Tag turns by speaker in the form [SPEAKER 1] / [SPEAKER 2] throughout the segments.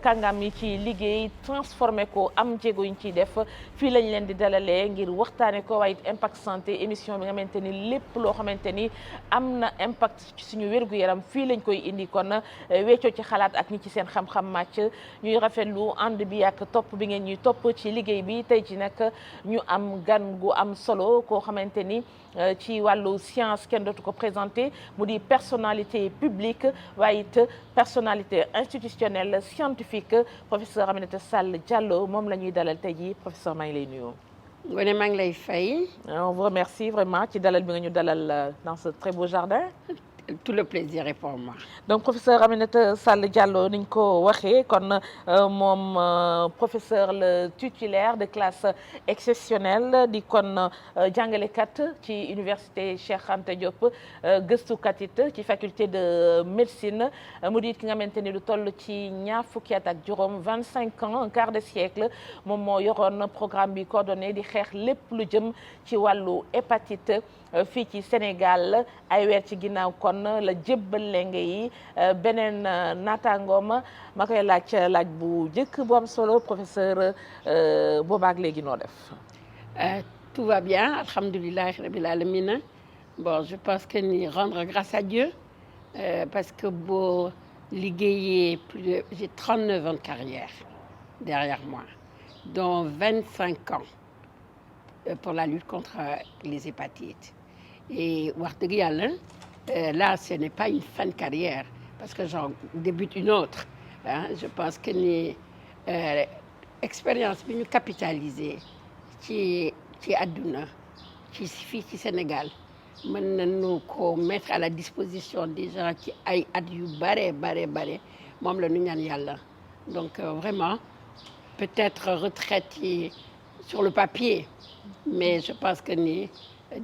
[SPEAKER 1] kàngam yi ci liggéey transformé ko am jéego yi ñu ciy def fii lañ leen di dalalee ngir waxtaane ko waaye impact santé émission bi nga xamante ni lépp loo xamante ni am na impact ci suñu wér-gu-yaram fii lañ koy indi kon weccoo ci xalaat ak ñi ci seen xam-xam màcc ñuy rafetlu ànd bi ak topp bi ngeen ñuy topp ci liggéey bi tey ci nag ñu am gan gu am solo koo xamante ni ci wàllu science kenn dootu ko présenté mu di personnalité publique waaye it personnalité institutionnelle scientifique professeur Aminata Sall Diallo moom la ñuy dalal tey jii professeur maa ngi lay nuyu.
[SPEAKER 2] Ngoné maa ngi lay fay.
[SPEAKER 1] On vous remercie vraiment ci dalal bi nga ñu dalal dans ce très beau jardin.
[SPEAKER 2] Tout le plaisir est pour moi.
[SPEAKER 1] Donc professeur Aminata Sall Diallo ni ñu ko waxee kon moom professeur le titulaire de classe exceptionnelle di kon jàngalekat ci université Cheikh Anta Diop gëstukat it ci faculté de médecine mu di ki nga xamante ni lu toll ci ñaar fukki at ak juróom 25 ans un quart de siècle moom moo yoroon programme bi coordonné di xeex lépp lu jëm ci wàllu hépatite fii ci Sénégal ay weer ci ginnaaw kon la jébbal lenge yi beneen naataangoom ma koy laaj bu njëkk bu am solo professeur boobaak léegi noo def.
[SPEAKER 2] Tout va bien alhamdulillahi rabbil alamin. Bon, je pense que ni rendre grâce à Dieu parce que boo liggéeyee j'ai 39 ans de carrière derrière moi dont 25 ans pour la lutte contre les hépatites. Et wax dëgg yàlla là ce n'est pas une fin de carrière parce que j'en débute une autre je pense que ni expérience bi ñu capitaliser ci àdduna ci fii ci Sénégal mën nañu ko mettre à la disposition des gens ci ay at yu bare moom la ñu ñaan yàlla donc vraiment peut-être retraite yi sur le papier mais je pense que ni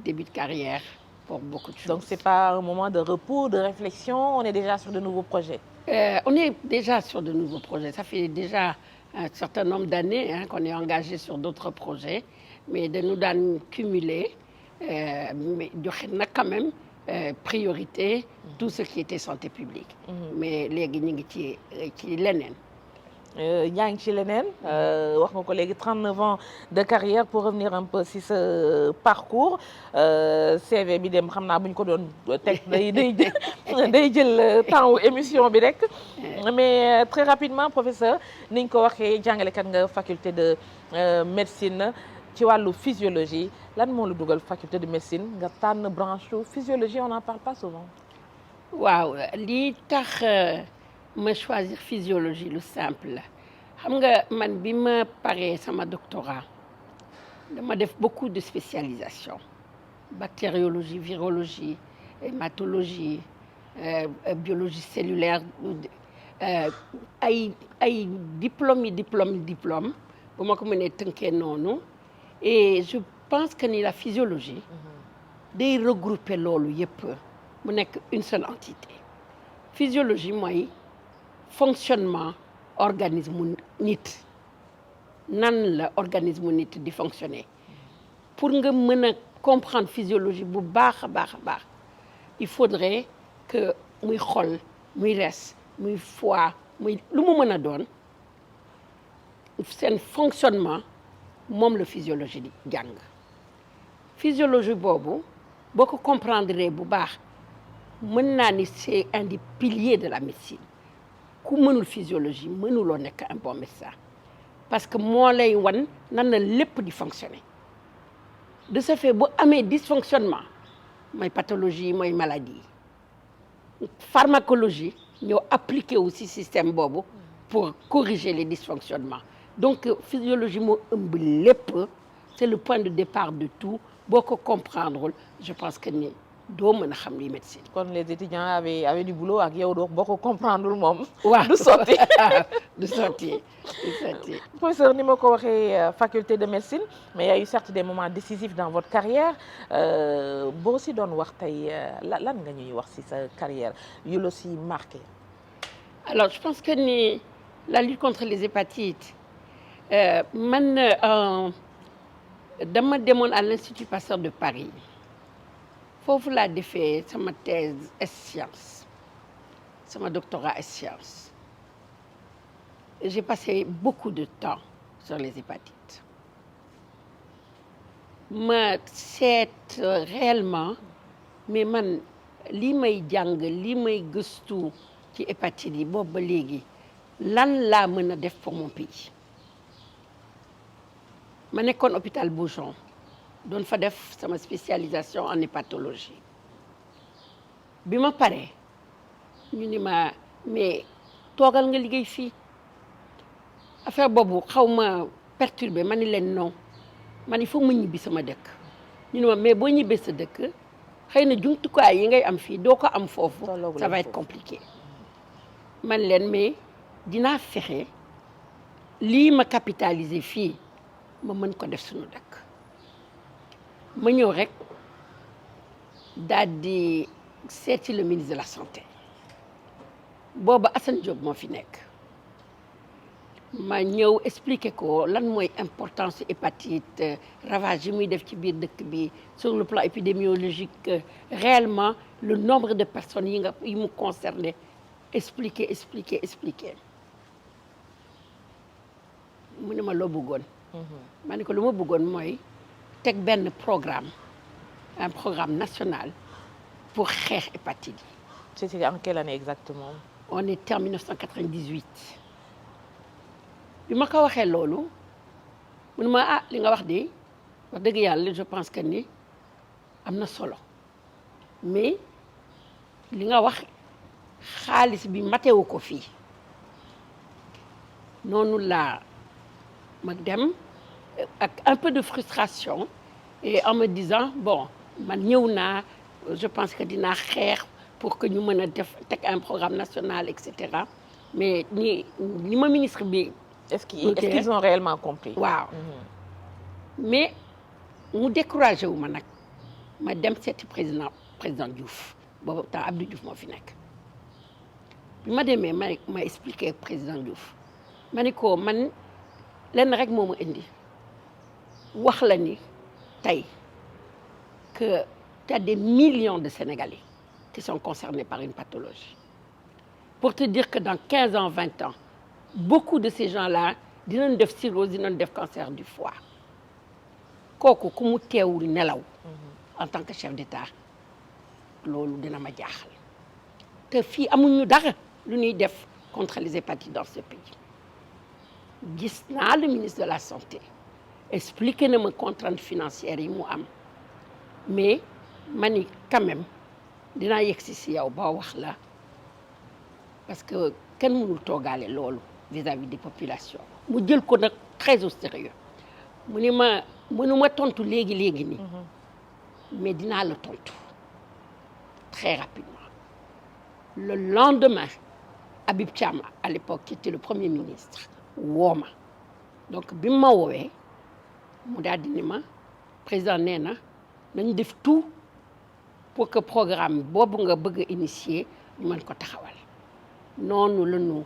[SPEAKER 2] début de carrière pour beaucoup de choses. Donc
[SPEAKER 1] c'est pas un moment de repos, de réflexion, on est déjà sur de nouveaux projets.
[SPEAKER 2] On est déjà sur de nouveaux projets. Ça fait déjà un certain nombre d'années qu'on est engagé sur d'autres projets, mais de nous daan cumuler, mais joxe na quand même priorité tout ce qui était santé publique. Mais léegi ñu ngi ci leneen.
[SPEAKER 1] yaa ngi ci leneen wax nga ko léegi 39 ans de carrière pour revenir un peu si ce parcours CV bi dem xam naa bu ñu ko doon teg day jël temps wu émission bi rek mais très rapidement professeur ni ñu ko waxee jàngalekat nga faculté de médecine ci wàllu physiologie lan moo la dugal faculté de médecine nga tànn branche physiologie on n'en parle pas souvent.
[SPEAKER 2] waaw lii tax. ma choisir physiologie lu simple la xam nga man bi ma paree sama doctorat dama def beaucoup de spécialisation bactériologie virologie hématologie biologie cellulaire ay diplôme bu ma ko mënee tënkee noonu et je pense que ni la physiologie day regrouper loolu yépp mu nekk une seule entité physiologie mooy fonctionnement organisme nit nan la organisme nit di fonctionner pour nga mën a comprendre physiologie bu baax a baax il faudrait que muy xol muy res muy foie muy lu mu mën a doon seen fonctionnement moom la physiologie di jàng physiologie boobu boo ko comprendre bu baax mën naa ni c'est un des piliers de la médecine ku mënul physiologie mënuloo nekk un bon médecin parce que moo lay wan nan la lépp di fonctionner de ce fait bu amee dysfonctionnement mooy pathologie mooy maladie pharmacologie ñoo appliqué aussi système boobu pour corriger les dysfonctionnements donc physiologie moo ëmb lépp c'est le point de départ de tout boo ko comprendre je pense que ni doo mën a xam li médecine.
[SPEAKER 1] kon les étudiants avaient du boulot ak yow doo boo ko comprendre moom.
[SPEAKER 2] waaw
[SPEAKER 1] du sotti.
[SPEAKER 2] du sotti.
[SPEAKER 1] professeur ni ma ko waxee faculté de médecine mais il y a eu certes des moments décisifs dans votre carrière boo si doon wax tey lan nga ñuy wax si sa carrière yu la si marqué.
[SPEAKER 2] alors je pense que ni la lutte contre les hépatites man dama demoon à l'Institut Pasteur de Paris. foofu laa defee sama thèse science sama doctorat science j'ai passé beaucoup de temps sur les hépatites ma seet réellement mais man li may jàng li may gëstu ci hépatite yi boobu ba léegi lan laa mën a def pour mon pays ma nekkoon hôpital Boujon doon fa def sama spécialisation en hépatologie bi ma paree ñu ni ma mais toogal nga liggéey fii affaire boobu xaw ma perturbé ma ni leen non man il faut ma ñibbi sama dëkk ñu ne ma mais boo ñibbee sa dëkk xëy na jumtukaay yi ngay am fii doo ko am foofu ça va être compliqué man leen mais dinaa fexe lii ma capitaliser fii ma mën ko def suñu dëkk ma ñëw rek daal di seeti le ministre de la santé booba Assane Diop moo fi nekk ma ñëw expliquer ko lan mooy importance hépatite ravage yi muy def ci biir dëkk bi sur le plan épidémiologique réellement le nombre de personnes yi mu concerné expliquer mu ne ma loo bëggoon ma ne ko lu ma bëggoon mooy teg benn programme un programme national pour xeex hépatite yi.
[SPEAKER 1] C'était en quelle année exactement?
[SPEAKER 2] On était en 1998 bi ma ko waxee loolu mu ne ma li nga wax de wax dëgg yàlla je pense que ni am na solo mais li nga wax xaalis bi matewu ko fii noonu laa ma dem ak un peu de frustration et en me disant bon man ñëw naa je pense que dinaa xeex pour que ñu mën a def teg un programme national et cetera mais ni ma ministre bi.
[SPEAKER 1] Est-ce qu'ils ont réellement compris?
[SPEAKER 2] waaw mais mu découragé wu ma nag ma dem seeti président Diouf boobu temps Abdou Diouf moo fi nekk bi ma demee ma expliqué président Diouf ma ni ko man lenn rek moo ma indi wax la ni tey que tu as des millions de Sénégalais qui sont concernés par une pathologie pour te dire que dans 15 ans 20 ans beaucoup de ces gens-là dinañ def cirrhose dinañ def cancer du foie kooku ku mu teewul nelaw en tant que chef d'État loolu dina ma jaaxal te fii amuñu dara lu ñuy def contre les hépatites dans ce pays gis naa le ministre de la santé expliqué na ma contrainte financière yi mu am mais ma ni quand même dinaa yegsi si yow ba wax la parce que kenn mënul toogaale loolu vis-à-vis des populations mu jël ko nag très au sérieux mu ni ma mënuma tontu léegi nii mais dinaa la tontu très rapidement le lendemain Habib Thiam à l'époque qui était le premier ministre woo ma donc bi ma woowee mu daal di ni ma président nee na nañ def tout pour que programme boobu nga bëgg a initier ñu mën ko taxawal noonu la ñu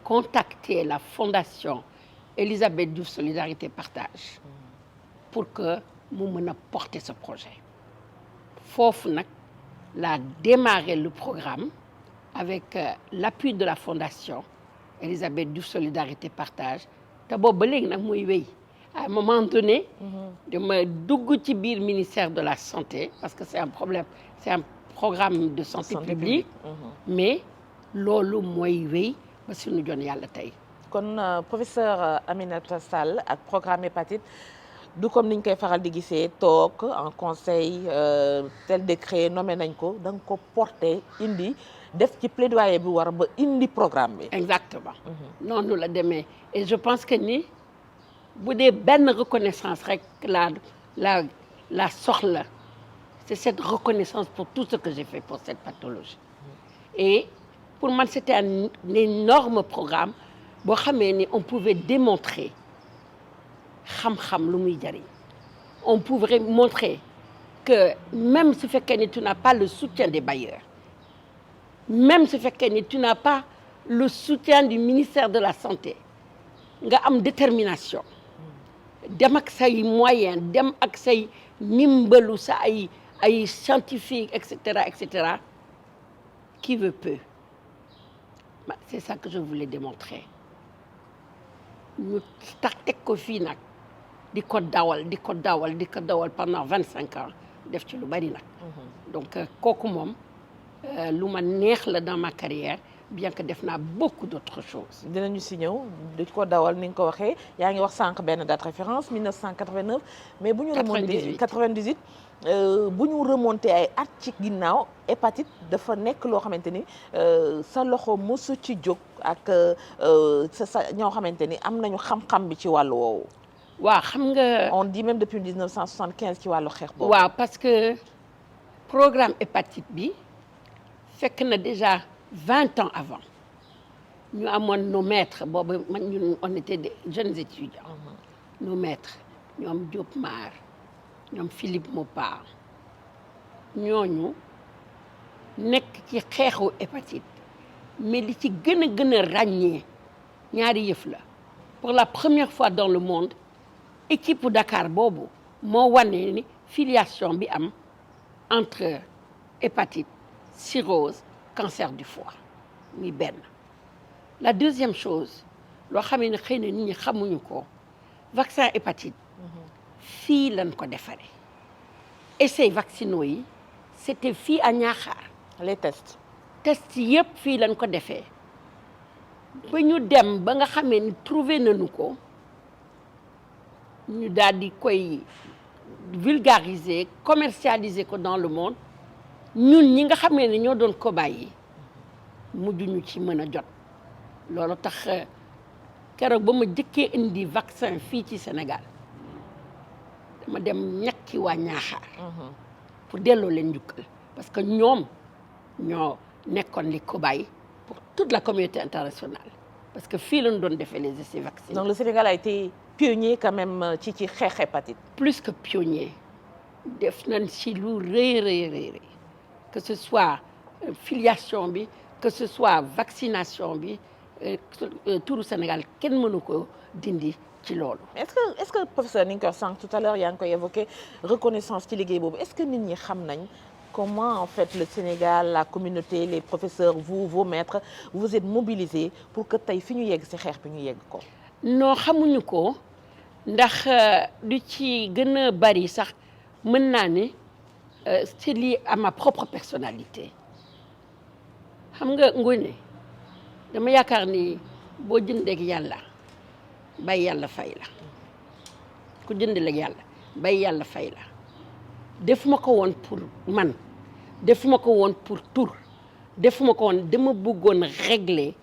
[SPEAKER 2] contacter la fondation Elisabeth Diouf Solidarité Partage pour que mu mën a porter ce projet foofu nag la démarrer le programme avec l'appui de la fondation Elisabeth Diouf Solidarité Partage te boobu ba léegi nag muy wéy à un moment donné dama dugg ci biir ministère de la santé parce que c'est un programme de santé publique mais loolu mooy wéy ba suñu jon yàlla tey
[SPEAKER 1] kon professeur Aminata Sall ak programme hépatite du comme niñ koy faral di gisee toog en conseil tel décret nommé nañ ko da nga ko porté indi def ci plaidoyer bi war ba indi programme bi.
[SPEAKER 2] exactement noonu la demee et je pense que ni bu dee benn reconnaissance rek la soxla c'est cette reconnaissance pour tout ce que j'ai fait pour cette pathologie et pour man c'était un énorme programme boo xamee ni on pouvait démontrer xam-xam lu muy jariñ on pouvait montrer que même su fekkee ni tu n'as pas le soutien des bailleurs même su fekkee ni tu n'as pas le soutien du ministère de la santé nga am détermination dem ak say moyens dem ak say ndimbalu sa ay scientifique et cetera qui veut peut c'est ça que je voulais démontrer ñu teg ko fii nag di ko dawal pendant 25 ans def ci lu bari nag. donc kooku moom lu ma neex la dans ma carrière bien que def naa beaucoup d'autres choses.
[SPEAKER 1] dinañu si ñëw di ko dawal ni nga ko waxee yaa ngi wax sànq benn date référence 1989. mais bu ñu remonté 98 bu ñu remonté ay at ci ginnaaw hépatite dafa nekk loo xamante ni sa loxo mosu ci jóg ak sa ñoo xamante ni am nañu xam-xam bi ci wàllu woowu.
[SPEAKER 2] waaw xam nga.
[SPEAKER 1] on dit même depuis 1975 ci wàllu xeex boobu.
[SPEAKER 2] waaw parce que programme hépatite bi fekk na déjà 20 ans avant ñu amoon nos maîtres boobu man ñun on était des jeunes étudiants. nos maîtres ñoom Diop Mar ñoom Philippe Mopar ñooñu nekk ci xeexu hépatite mais li ci gën a ràññee ñaari yëf la pour la première fois dans le monde équipe bu Dakar boobu moo wane ni filiation bi am entre hépatite cirrhose cancer du foie muy benn. la deuxième chose loo xamee ne xëy na nit ñi xamuñu ko vaccin hépatite fii lañ ko defaree essais vaccinaux yi c'était fii à Niakhar.
[SPEAKER 1] les tests
[SPEAKER 2] yëpp fii lañ ko defee ba ñu dem ba nga xamee ni trouvé nañu ko ñu daal di koy vulgariser commercialiser ko dans le monde ñun ñi nga xamee ne ñoo doon cobaye yi mujj ñu ci mën a jot. loolu tax keroog ba ma jëkkee indi vaccin fii ci Sénégal dama dem ñàkki waa Ñaaxaar pour delloo leen njukkal parce que ñoom ñoo nekkoon li cobaye pour toute la communauté internationale parce que fii lañu doon defee les essais vaccinaux.
[SPEAKER 1] donc le Sénégal a été pionnier quand même ci xeex hépatite.
[SPEAKER 2] plus que pionnier def nañ ci lu rëy que ce soit filiation bi que ce soit vaccination bi turu Sénégal kenn mënu ko dindi ci loolu.
[SPEAKER 1] est-ce que professeur ni nga ko wax sànq tout à l'heure yaa ngi koy évoqué reconnaissance ci liggéey boobu est-ce que nit ñi xam nañ comment en fait le Sénégal la communauté les professeurs vous vos maîtres vous êtes mobilisés pour que tey fi ñu yegg ci xeex bi ñu yegg ko.
[SPEAKER 2] non xamuñu ko ndax lu ci gën a bari sax mën naa ne c'est lié à ma propre personnalité xam nga Ngoné dama yaakaar ni boo jëndeeg yàlla bay yàlla fay la ku jëndee ak yàlla bay yàlla fay la defuma ko woon pour man defuma ko woon pour tur defuma ko woon dama bëggoon régler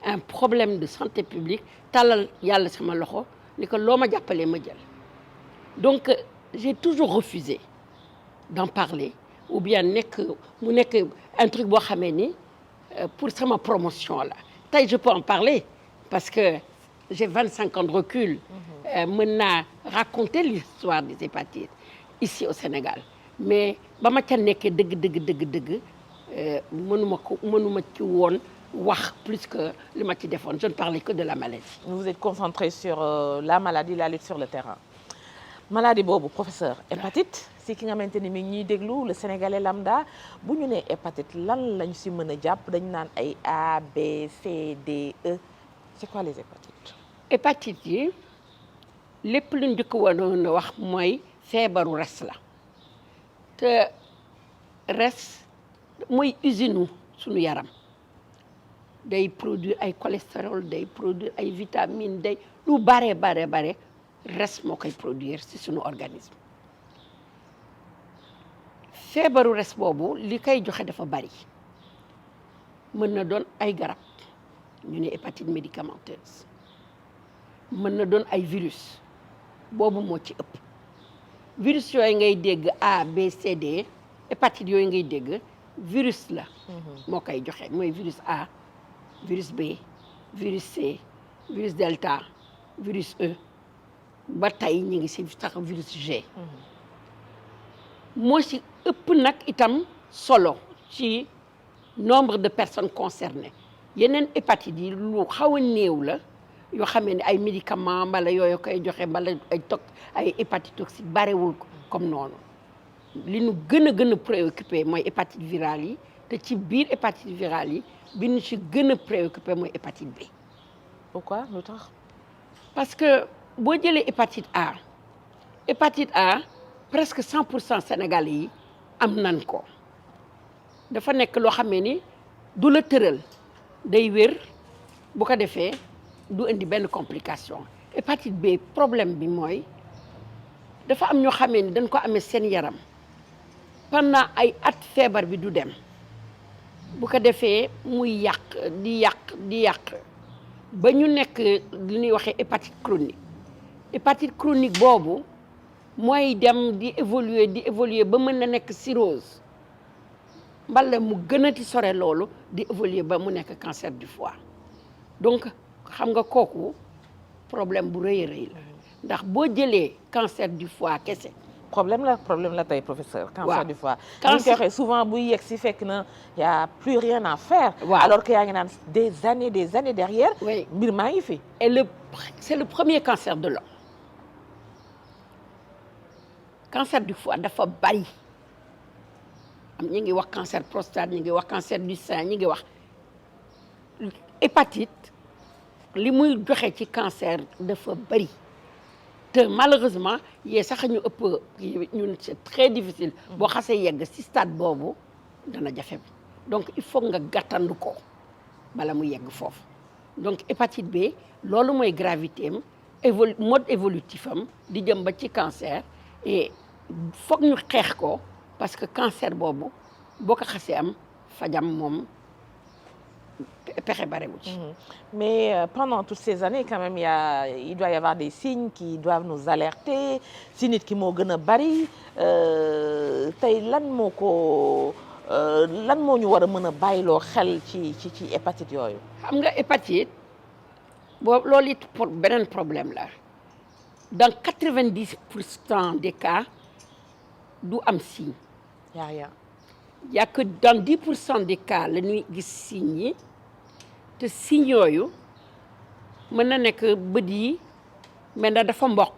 [SPEAKER 2] un problème de santé publique tàllal yàlla sama loxo ni ko loo ma jàppalee ma jël donc j'ai toujours refusé d'en parler ou bien mu nekk un truc boo xamee ni pour sama promotion la tey je peux en parler parce que j'ai 25 ans de recul mën naa raconter l'histoire des hépatites ici au Sénégal mais ba ma ca nekkee dëgg mënuma ci woon wax plus que li ma ci defoon je ne parlais que de la maladie.
[SPEAKER 1] vous êtes concentré sur la maladie la lutte sur le terrain maladie boobu professeur hépatite si ki nga xamante ni mi ñuy déglu le sénégalais lambda bu ñu nee hépatite lan lañ si mën a jàpp dañu naan ay A B C D E c'est quoi les hépatites.
[SPEAKER 2] hépatite yi lépp lu njëkk woon a wax mooy feebaru res la te res mooy usine suñu yaram day produire ay cholestérol day produire ay vitamines day lu bare res moo koy produire ci suñu organisme feebaru res boobu li koy joxe dafa bari mën na doon ay garab ñu ne hépatite médicamenteuse mën na doon ay virus boobu moo ci ëpp virus yooyu ngay dégg A B C D hépatite yooyu ngay dégg virus la moo koy joxe mooy virus A virus B virus C virus delta virus E ba tey ñu ngi ci sax virus G moo ci ëpp nag itam solo ci nombre de personnes concernées yeneen hépatite yi lu xaw a néew la yoo xamee ne ay médicaments mbala yooyu koy joxe mbala ay hépatite toxique barewul comme noonu li ñu gën a préoccupé mooy hépatite virale yi te ci biir hépatite virale yi bi ñu ci gën a préoccupé mooy hépatite B.
[SPEAKER 1] pourquoi lu tax.
[SPEAKER 2] parce que boo jëlee hépatite A presque 100% Sénégalais yi am nan ko dafa nekk loo xam ne ni du la tëral day wér bu ko defee du indi benn complication. hépatite B problème bi mooy dafa am ñoo xamee ni dañ ko amee seen yaram pendant ay at feebar bi du dem bu ko defee muy yàq di yàq ba ñu nekk li ñuy waxee hépatite chronique boobu mooy dem di évoluer ba mën na nekk cirrhose mbala mu gënati sore loolu di évoluer ba mu nekk cancer du foie donc xam nga kooku problème bu rëy a rëy la ndax boo jëlee cancer du foie kese.
[SPEAKER 1] problème la tey professeur. cancer du foie.
[SPEAKER 2] cancer
[SPEAKER 1] waxee souvent buy yegg si fekk na y a plus rien à faire.
[SPEAKER 2] waaw
[SPEAKER 1] alors que yaa ngi naan des années derrière.
[SPEAKER 2] oui
[SPEAKER 1] mbir maa ngi fi.
[SPEAKER 2] et c'est le premier cancer de l'homme. cancer du foie dafa bari ñi ngi wax cancer prostate ñi ngi wax cancer du sein ñi ngi wax hépatite li muy joxe ci cancer dafa bari te malheureusement yee sax ñu ëpp ñun c'est très difficile boo xasee yegg ci stade boobu dana jafe donc il faut nga gàttandu ko bala mu yegg foofu donc hépatite B loolu mooy gravité am mode évolutif am di jëm ba ci cancer et foog ñu xeex ko parce que cancer boobu boo ko xasee am fajam moom pexe barewu ci.
[SPEAKER 1] Mais pendant toutes ces années quand même il doit y avoir des signes qui doivent nous alerter si nit ki moo gën a bari tey lan moo ñu war a mën a bàyyiloo xel ci hépatite yooyu.
[SPEAKER 2] xam nga hépatite boobu loolu it beneen problème la dans 90% des cas du am signe. y a que dans 10% des cas la ñuy gis signes yi te signes yooyu mën na nekk bët yi mais dafa mboq.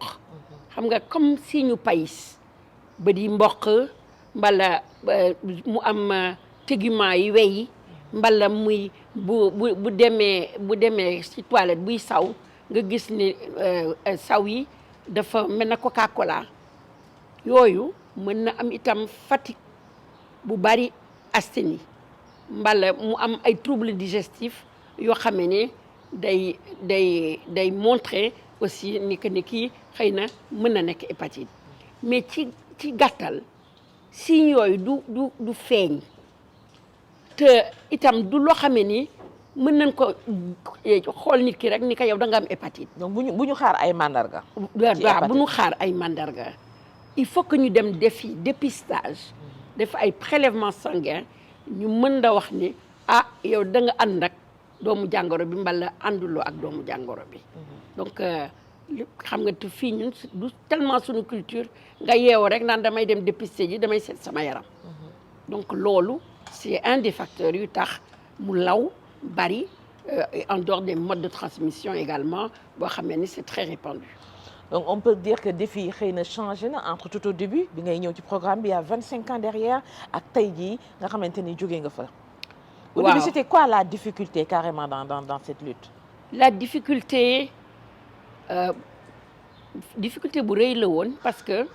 [SPEAKER 2] xam nga comme signe payis bët yi mboq mbala mu am tégument yi wey mbala muy bu demee ci toilette buy saw nga gis ni saw yi dafa mel na Coca-Cola yooyu mën na am itam fatigue bu bari asthénie mbala mu am ay troubles digestifs yoo xam ne day montrer aussi ni que ni kii xëy na mën na nekk hépatite mais ci gàttal signes yooyu du feeñ te itam du loo xam ne ni mën nañ ko xool nit ki rek ni ko yow da nga am hépatite.
[SPEAKER 1] donc bu ñu xaar ay mandarga.
[SPEAKER 2] waaw bu ñu xaar ay mandarga il faut que ñu dem defi dépistage. def ay prélèvement sanguin ñu mën da wax ni yow da nga ànd ak doomu jàngoro bi mbala ànduloo ak doomu jàngoro bi. donc xam nga te fii ñun du tellement suñu culture nga yeewoo rek naan damay dem dépister ji damay seet sama yaram. donc loolu c'est un des facteurs yu tax mu law bari en dehors des modes de transmission également boo xamee ni c'est très répandu.
[SPEAKER 1] donc on peut dire que défi yi xëy na changé na entre tout au début bi ngay ñëw ci programme bi il y a 25 ans derrière ak tey jii nga xamante ni jógee nga fa. au début c'était quoi la difficulté carrément dans cette lutte.
[SPEAKER 2] la difficulté bu rëy la woon parce que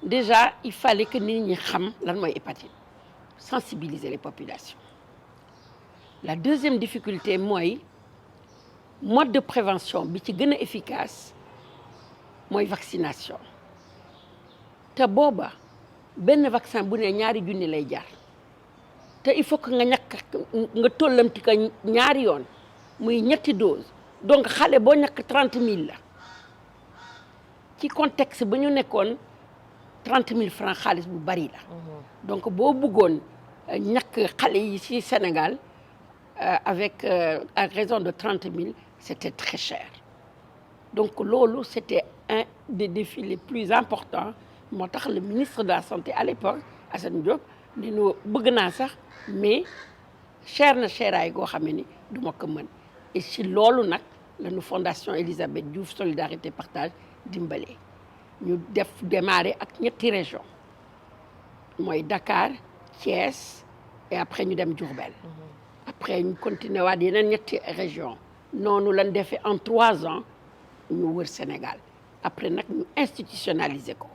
[SPEAKER 2] déjà il fallait que nit ñi xam lan mooy hépatite sensibiliser les populations. la deuxième difficulté mooy mode de prévention bi ci gën a efficace. mooy vaccination te booba benn vaccin bu ne ñaari junni lay jar te il faut que nga tollamti ko ñaari yoon muy ñetti dose donc xale boo ñàkk 30 000 la ci contexte ba ñu nekkoon 30 000 francs xaalis bu bari la. donc boo bëggoon ñàkk xale yi ci Sénégal avec à raison de 30 000 c'était très cher donc loolu c'était un des défis les plus importants moo tax le ministre de la santé à l'époque Assane Diop ni ñu bëgg naa sax mais cher na cheraay goo xam ne ni du ma ko mën et si loolu nag la ñu fondation Elisabeth Diouf solidarité partage dimbale ñu def démarrer ak ñetti région mooy Dakar Thiès et après ñu dem Diourbel après ñu continuer waat yeneen ñetti région noonu lañ defee en 3 ans ñu wër Sénégal après nag ñu institutionnaliser ko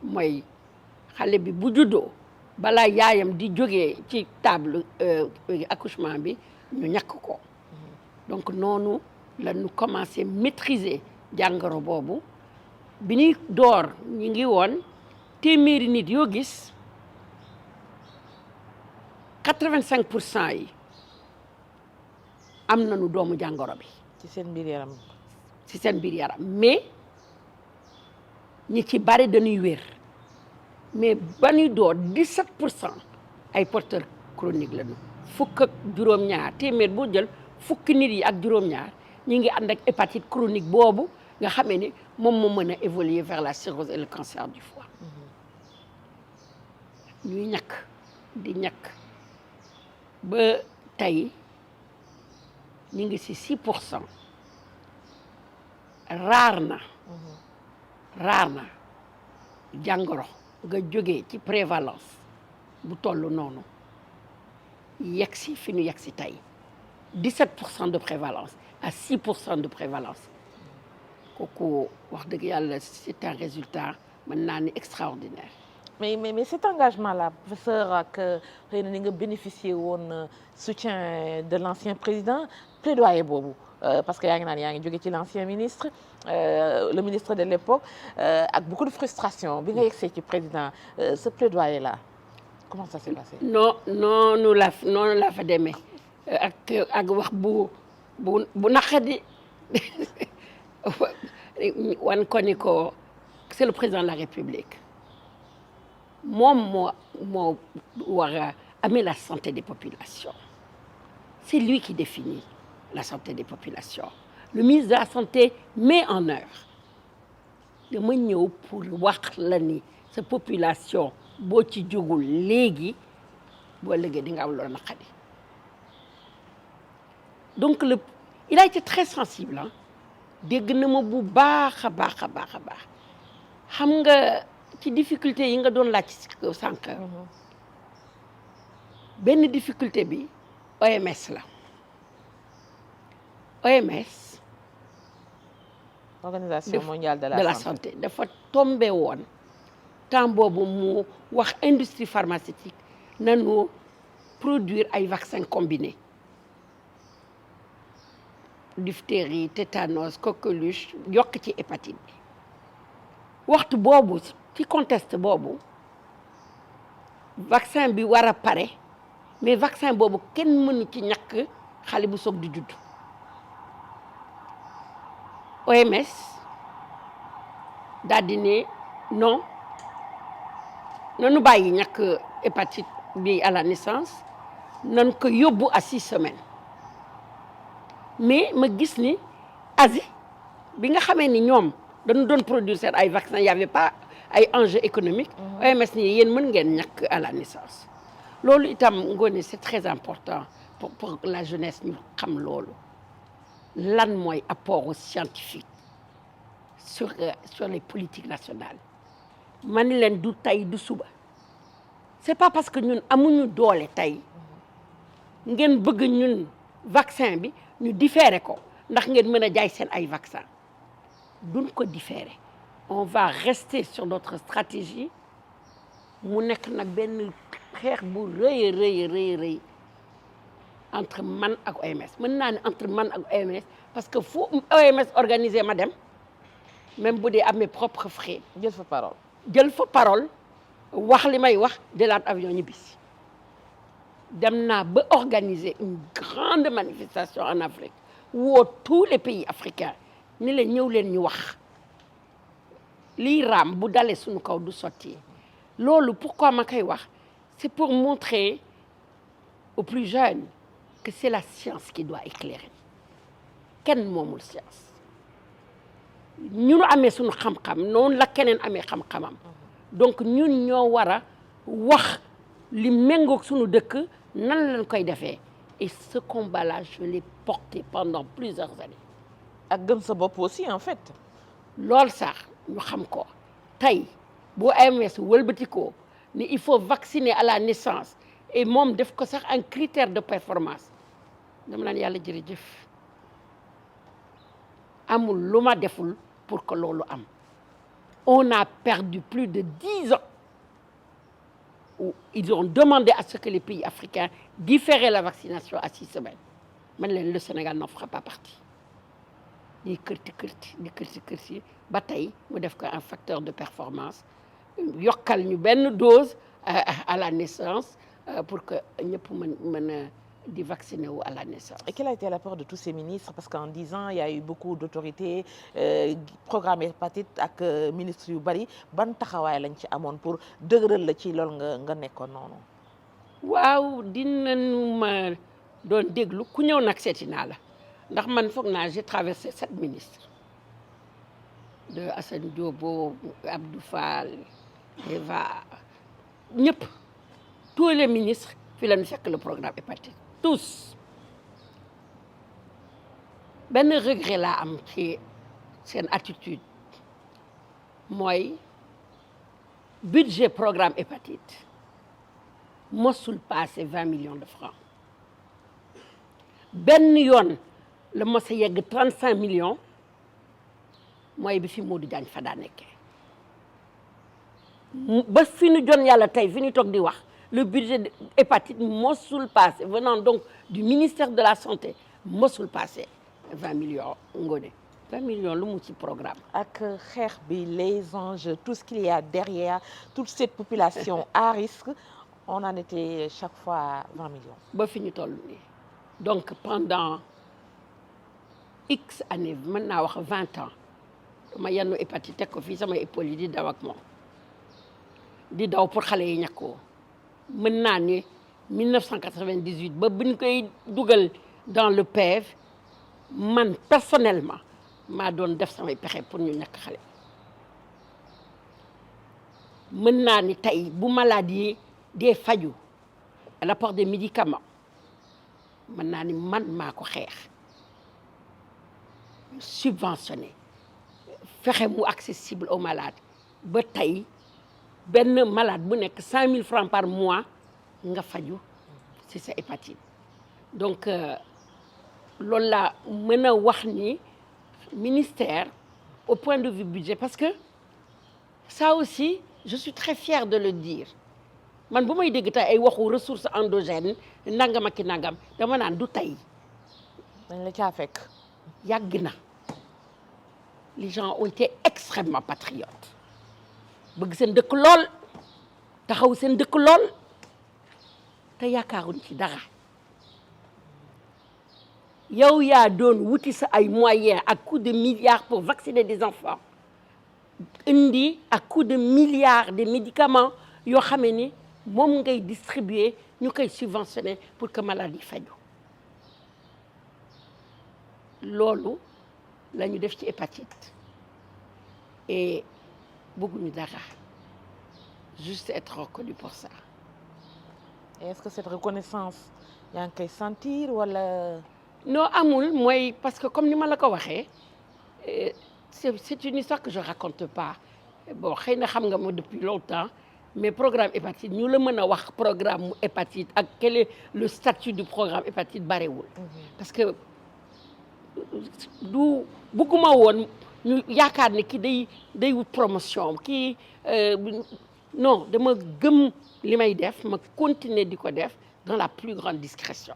[SPEAKER 2] mooy xale bi bu juddoo balaa yaayam di jógee ci table accouchement bi ñu ñàkk ko donc noonu la ñu commencé maîtriser jàngoro boobu bi ñuy door ñu ngi woon téeméeri nit yoo gis 85% yi am nañu doomu jàngoro bi.
[SPEAKER 1] ci seen biir yaram.
[SPEAKER 2] ci seen biir yaram mais ñi ci bari dañuy wér mais ba ñuy door 17% ay porteurs chroniques lañu fukk ak juróom-ñaar téeméer boo jël fukki nit yi ak juróom-ñaar ñi ngi ànd ak hépatite chronique boobu nga xamee ni moom moo mën a évoluer vers la cirrhose et le cancer du foie. ñuy ñàkk di ñàkk ba tey ñu ngi ci 6%. raar na jàngoro nga jógee ci prévalence bu toll noonu yegg si fi ñu yegg si tey 17% de prévalence à 6% de prévalence kooku wax dëgg yàlla c'est un résultat mën naa ni extraordinaire.
[SPEAKER 1] mais cet engagement là professeur ak xëy na ni nga bénéficier woon soutien de l'ancien président plaidoyer boobu. Parce que yaa ngi naan yaa ngi jóge ci l'ancien ministre le ministre de l'époque ak beaucoup de frustration bi nga yegsee ci président ce plaidoyer là comment ça s'est passé. noonu la fa demee ak wax bu naqadi wan ko ni ko c'est le président de la République moom moo war a amee la santé des populations c'est lui qui définit la santé des populations. Le ministre de la Santé met en œuvre. dama ñëw pour wax la ni sa population boo ci jógul léegi boo léegi di nga am loolu naqadi. Donc il a été très sensible ah dégg na ma bu baax a baax xam nga ci difficulté yi nga doon laaj sànq. benn difficulté bi OMS la. OMS Organisation mondiale de la santé
[SPEAKER 2] dafa tombé woon temps boobu mu wax industrie pharmaceutique nanu produire ay vaccins combinés diphtérie tétanos coqueluche yokk ci hépatite bi waxtu boobu ci contexte boobu vaccin bi war a pare mais vaccin boobu kenn mënu ci ñàkk xale bu soog di judd. OMS daal di ne non nanu bàyyi ñàkk hépatite bi à la naissance nan ko yóbbu à 6 semaines mais ma gis ni Asie bi nga xamee ni ñoom dañu doon produire seen ay vaccins y avait pas ay enjeux économiques. OMS ni yéen mën ngeen ñàkk à la naissance loolu itam ngoone c'est très important pour la jeunesse ñu xam loolu. lan mooy apport scientifique sur les politiques nationales man leen du tey du suba c'est pas parce que ñun amuñu doole tey ngeen bëgg ñun vaccin bi ñu différer ko ndax ngeen mën a jaay seen ay vaccin duñ ko différer on va rester sur notre stratégie mu nekk nag benn xeex bu rëy entre man ak OMS mën naa ne entre man ak OMS parce que fu OMS organisé ma dem même bu dee am mes propres frais.
[SPEAKER 1] jël fa parole wax li may wax jëlaat avion ñibbisi dem naa ba organiser une grande manifestation en Afrique woo tous les pays africains ni leen ñëw leen ñu wax lii raam bu dalee suñu kaw du sotti loolu pourquoi ma koy wax c'est pour montrer aux plus jeunes que c'est la science qui doit éclairer kenn moomul science ñunu amee suñu xam-xam noonu la keneen amee xam-xamam donc ñun ñoo war a wax li méngoog suñu dëkk nan lañ koy defee et ce combat-là je l'ai porté pendant plusieurs années. ak gëm sa bopp aussi en fait.
[SPEAKER 2] loolu sax ñu xam ko tey bu AMS wëlbatikoo ni il faut vacciner à la naissance et moom def ko sax un critère de performance dama naan yàlla jërëjëf amul lu ma deful pour que loolu am. On a perdu plus de 10 ans où ils ont demandé à ce que les pays africains différaient la vaccination à 6 semaines. Man leen le Sénégal n'en fera pas partie. di kërti ba tey mu def ko un facteur de performance yokkal ñu benn dose à la naissance pour que ñëpp mën a di vacciner wu à la naissance.
[SPEAKER 1] Et quel a été l'apport de tous ces ministres? Parce qu'en 10 ans, il y a eu beaucoup d'autorités, programme hépatite ak ministres yu bari ban taxawaay lañ ci amoon pour dëgëral la ci loolu nga nekkoon noonu.
[SPEAKER 2] waaw dinañu ma doon déglu ku ñëw nag seeti naa la ndax man foog naa j'ai traversé 7 ministres de Assane Diobo, Abdou Fall, Eva ñëpp tous les ministres fi lañu fekk le programme hépatite tous. benn regret laa am ci seen attitude mooy budget programme hépatite mosul passé 20 millions de francs benn yoon la mos a yegg 35 millions mooy bi fi Modou Diagne Fada nekkee ba fi ñu jon yàlla tey fi ñu toog di wax le budget hépatite mosul passé venant donc du ministère de la santé mosul passé 20 millions Ngoné 20 millions lu mu ci programme.
[SPEAKER 1] ak xeex bi les enjeux tout ce qu'il y a derrière toute cette population à risque on en était chaque fois à 20 millions.
[SPEAKER 2] ba fi ñu toll nii donc pendant X années mën naa wax 20 ans ma yenn hépatite teg ko fii sama épaule yi di daw ak moom di daw pour xale yi ñàkkoo mën naa ni 1998 ba buñ koy dugal dans le PEV man personnellement maa doon def samay pexe pour ñu ñàkk xale mën naa ni tey bu maladie dee faju l'apport des médicaments mën naa ni man maa ko xeex subventionné fexe mu accessible aux malades ba tey benn malade bu nekk 5 000 francs par mois nga faju ci sa hépatite donc loolu laa mën a wax ni ministère au point de vue budget parce que ça aussi je suis très fière de le dire man bu may dégg tey ay waxu ressources endogènes nangam ak ki nangam dama naan du tey
[SPEAKER 1] dañ la caa fekk
[SPEAKER 2] yàgg na les gens ont été extrêmement patriotes bëgg seen dëkk lool taxaw seen dëkk lool te yaakaaruñ ci dara yow yaa doon wuti sa ay moyens à coût de milliards pour vacciner des enfants indi à coût de milliards des médicaments yoo xamee ni moom ngay distribuer ñu koy subventionner pour que maladie faju loolu la ñu def ci hépatite et bëgguñu dara juste être reconnu pour ça.
[SPEAKER 1] Et est-ce que cette reconnaissance yaa ngi koy sentir wala.
[SPEAKER 2] non amul mooy parce que comme ni ma la ko waxee c'est une histoire que je raconte pas bon xëy na xam nga ma depuis longtemps mais programme hépatite ñu la mën a wax programme mu hépatite ak quel est le statut du programme hépatite barewul parce que du bëgguma woon ñu yaakaar ne ki day wut promotion kii non dama gëm li may def ma continuer di ko def dans la plus grande discrétion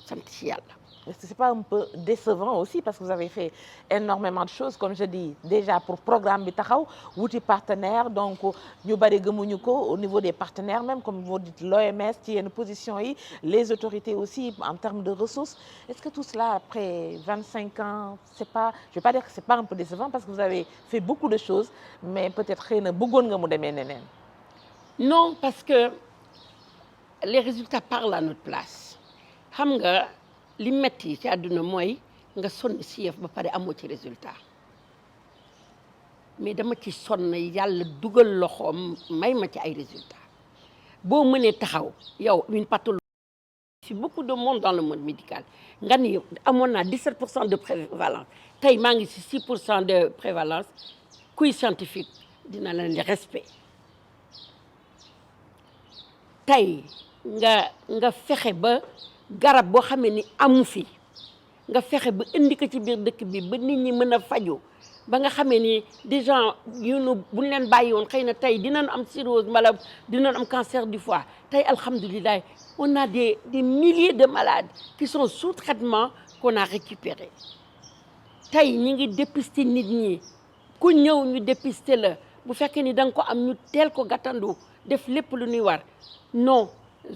[SPEAKER 2] sant ci yàlla.
[SPEAKER 1] Est-ce que c'est pas un peu décevant aussi parce que vous avez fait énormément de choses comme je dis déjà pour programme bi taxaw wuti partenaire donc ñu bari gëmuñu ko au niveau des partenaires même comme vous dites l'OMS ci yenn position yi les autorités aussi en termes de ressources est-ce que tout cela après 25 ans c'est pas je vais pas dire que c'est pas un peu décevant parce que vous avez fait beaucoup de choses mais peut-être xëy na bëggoon nga mu demee neneen.
[SPEAKER 2] non parce que les résultats parlent à notre place xam nga. li metti ci àdduna mooy nga sonn si yëf ba pare amoo ci résultat mais dama ci sonn yàlla dugal loxoom may ma ci ay résultats boo mënee taxaw yow une pathologie si beaucoup de monde dans le monde médical nga ni amoon naa 17% de prévalence tey maa ngi si 6% de prévalence kuy scientifique dina leen li respect tey nga fexe ba garab boo xamee ni amu fi nga fexe ba indi ko ci biir dëkk bi ba nit ñi mën a faju ba nga xamee ni des gens yu nu buñ leen bàyyi woon xëy na tey dinañ am cirrhose wala dinañ am cancer du foie tey alhamdulilah on a des milliers de malades qui sont sous traitement qu'on a récupéré tey ñi ngi dépister nit ñi ku ñëw ñu dépister la bu fekkee ni da nga ko am ñu teel ko gàttandu def lépp lu ñuy war non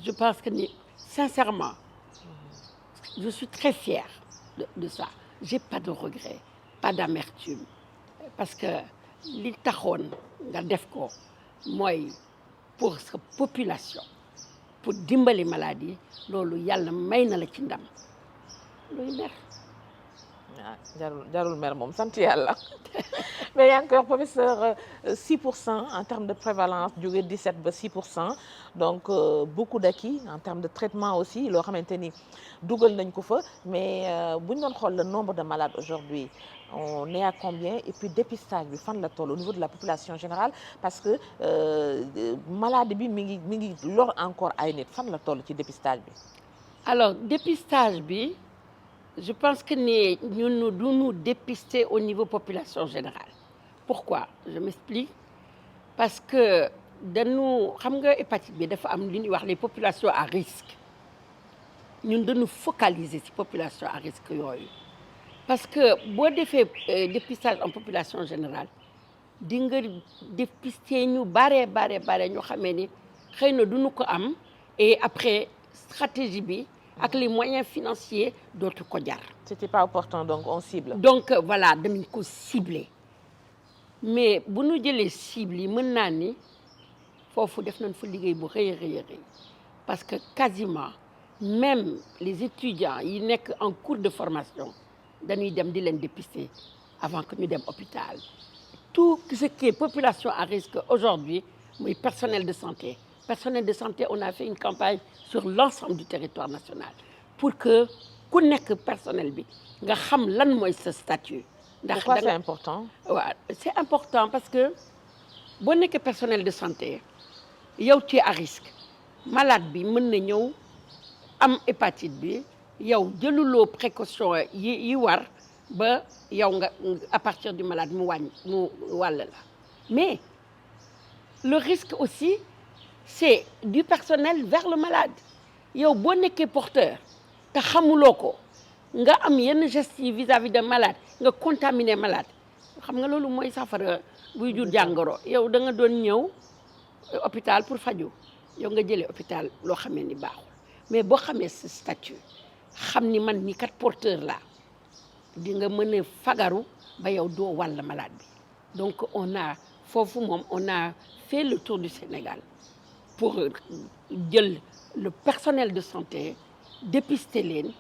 [SPEAKER 2] je pense que ni sincèrement je suis très fière de ça j'ai pas de regret pas d'amertume parce que li taxoon nga def ko mooy pour sa population pour dimbali maladie loolu yàlla may na la ci ndam luy mer
[SPEAKER 1] jarul mer moom sant yàlla mais yaa ngi koy wax professeur 6% en termes de prévalence jóge 17 ba 6% donc beaucoup d'acquis en termes de traitement aussi loo xamante ni dugal nañ ko fa mais bu ñu doon xool le nombre de malades aujourd'hui on est à combien et puis dépistage bi fan la toll au niveau de la population générale parce que maladie bi mi ngi lor encore ay nit fan la toll ci dépistage bi.
[SPEAKER 2] alors dépistage bi. Je pense que nous devons dépister au niveau population générale. Pourquoi? Je m'explique. Parce que nous savons que l'hépatite B, les populations à risque. Nous devons nous focaliser sur les populations à risque. Parce que si on fait dépistage en population générale, nous devons dépister nous barré nous savons que et après stratégie bi avec les moyens financiers d'autres codiars.
[SPEAKER 1] C'était pas opportun, donc on cible.
[SPEAKER 2] Donc voilà, nous avons ciblé. Mais si nous avons les cibles, il faut faire un travail. Parce que quasiment, même les étudiants qui sont en cours de formation, ils doivent les dépister avant que nous soyons à l'hôpital. Tout ce qui est population à risque aujourd'hui, le personnel de santé. Personnel de santé, on a fait une campagne sur l'ensemble du territoire national pour que ku nekk personnel bi nga xam lan mooy ce statut.
[SPEAKER 1] Pourquoi c'est important?
[SPEAKER 2] Ouais, c'est important parce que boo nekkee personnel de santé yow tu es à risque malade bi mën na ñëw am hépatite bi yow jëluloo précaution yi war ba yow nga à partir du malade mu wàll la mais le risque aussi c'est du personnel vers le malade yow boo nekkee porteur te xamuloo ko nga am yenn gestes yi vis-à-vis de malade nga contaminer malade xam nga loolu mooy safara buy jur jàngoro yow da nga doon ñëw hôpital pour faju yow nga jëlee hôpital loo xamee ni baaxul mais boo xamee ce statut xam ni man ni kat porteur la di nga mën a fagaru ba yow doo wàll malade bi donc on a foofu moom on a fait le tour du Sénégal pour jël le personnel de santé dépister leen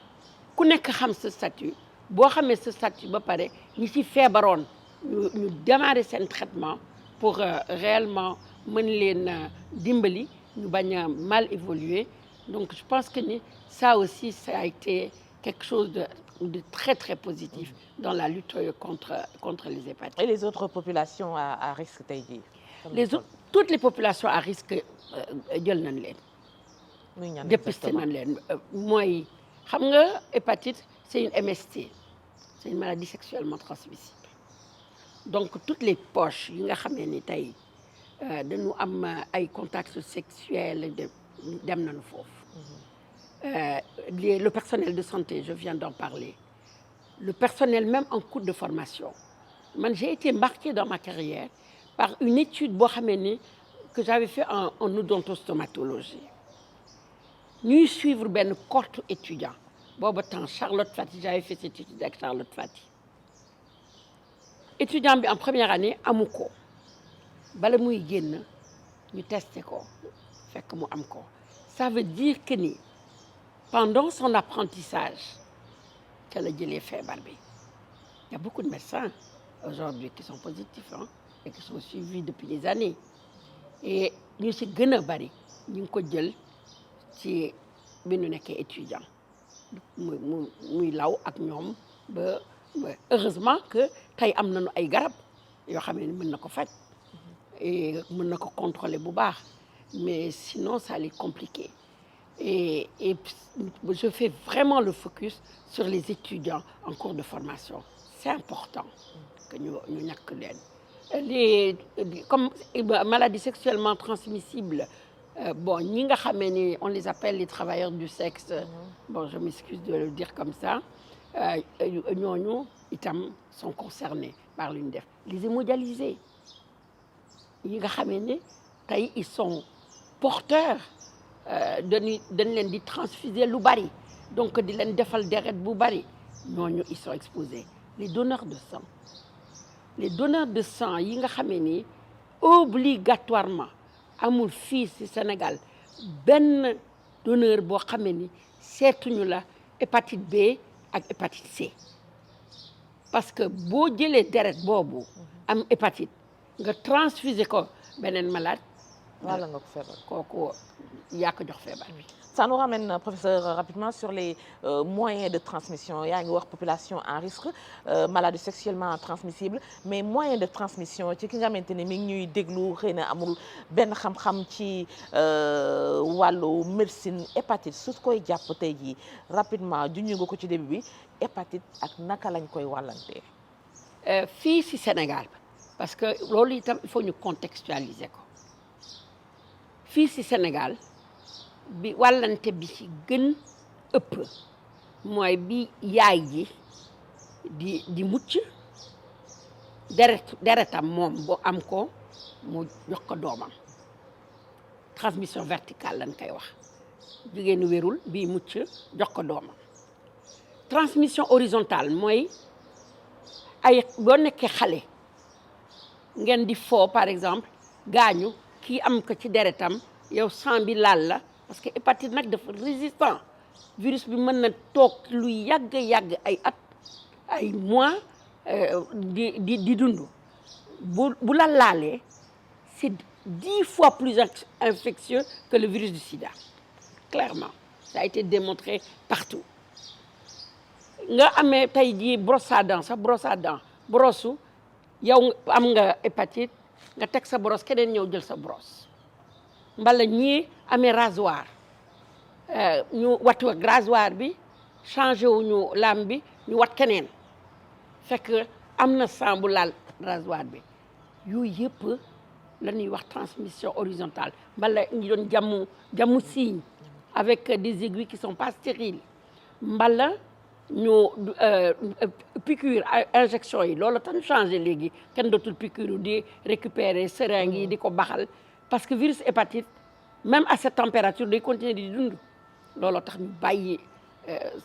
[SPEAKER 2] ku nekk xam ce statut boo xamee ce statut ba pare ñi ci feebaroon ñu démarrer seen traitement pour réellement mën leen dimbali ñu bañ a mal évoluer donc je pense que ni ça aussi ça a été quelque chose de très très positif dans la lutte contre les hépatites.
[SPEAKER 1] Et les autres populations à risque tey jii.
[SPEAKER 2] Toutes les populations à risque jël nañ leen. dépisté nañ leen mooy xam nga hépatite c'est une MST c'est une maladie sexuellement transmissible donc toutes les poches yi nga xamee ni tey dañu am ay contacts sexuels dem nañu foofu. Le personnel de santé je viens d'en parler le personnel même en cours de formation man j'ai été marquée dans ma carrière par une étude boo xamee ni que j'avais fait en odontostomatologie ñuy suivre benn cohorte étudiant booba temps Charlotte Fati j'avais fait cette étude avec Charlotte Fati étudiant bi en première année amu ko bala muy génn ñu testé ko fekk mu am ko ça veut dire que ni pendant son apprentissage ca la jëlee feebar bi il y a beaucoup de médecins aujourd'hui qui sont positifs et qui sont suivis depuis des années et ñu ci gën a bari ñu ngi ko jël ci bi ñu nekkee étudiant muy law ak ñoom ba heureusement que tey am nañu ay garab yoo xam ne mën na ko faj et mën na ko contrôler bu baax mais sinon ça allait compliqué et je fais vraiment le focus sur les étudiants en cours de formation. C'est important que ñu ñàkk leen. Comme maladies sexuellement transmissibles, bon ñi nga xamee ni on les appelle les travailleurs du sexe. Bon, je m'excuse de le dire comme ça. ñooñu itam sont concernés par lu ñu def. Les hémodialysés yi nga xamee ni tey ils sont porteurs dañ leen di transfuser lu bari donc di leen defal deret bu bari ñooñu ils sont exposés. Les donneurs de sang yi nga xamee ni obligatoirement amul fii ci Sénégal benn donneur boo xamee ni seetuñu la hépatite B ak hépatite C parce que boo jëlee deret boobu am hépatite nga transfuser ko beneen malade
[SPEAKER 1] wala nga ko feebar
[SPEAKER 2] kooku yaa ko jox feebar bi.
[SPEAKER 1] Ça nous ramène, professeur, rapidement sur les moyens de transmission. yaa ngi wax population en risque maladie sexuellement transmissible mais moyen de transmission ci ki nga xamante ne mi ngi ñuy déglu xëy na amul benn xam-xam ci wàllu médecine hépatite su koy jàpp tey jii rapidement junj nga ko ci début bi hépatite ak naka lañ koy wàllantee.
[SPEAKER 2] fii ci Sénégal parce que loolu itam il faut ñu contextualiser ko fii ci Sénégal. bi wàllante bi ci gën ëpp mooy bi yaay ji di mucc deretam moom bu am ko mu jox ko doomam transmission verticale lañ koy wax jigéenu wérul bi mucc jox ko doomam transmission horizontale mooy ay boo nekkee xale ngeen di foo par exemple gaañu kii am ko ci deretam yow sang bi laal la parce que hépatite nag dafa résistant virus bi mën na toog lu yàgg ay at ay mois di dund bu la laalee c'est 10 fois plus infectieux que le virus du sida clairement ça a été démontré partout nga amee tey jii brosse à dents brosu yow am nga hépatite nga teg sa brosse keneen ñëw jël sa brosse mbala ñii amee rasoir ñu watu ak rasoir bi changé wuñu lame bi ñu wat keneen fekk am na sang bu laal rasoir bi yooyu yëpp la ñuy wax transmission horizontale mbala ñu doon jàmmu siiñ avec des aiguilles qui sont pas stériles mbala ñu piqûre injection yi loolu tax ñu changé léegi kenn dootul piqûre di récupérer seringue yi di ko baxal parce que virus hépatite même à cette température day continuer di dund looloo tax ñu bàyyi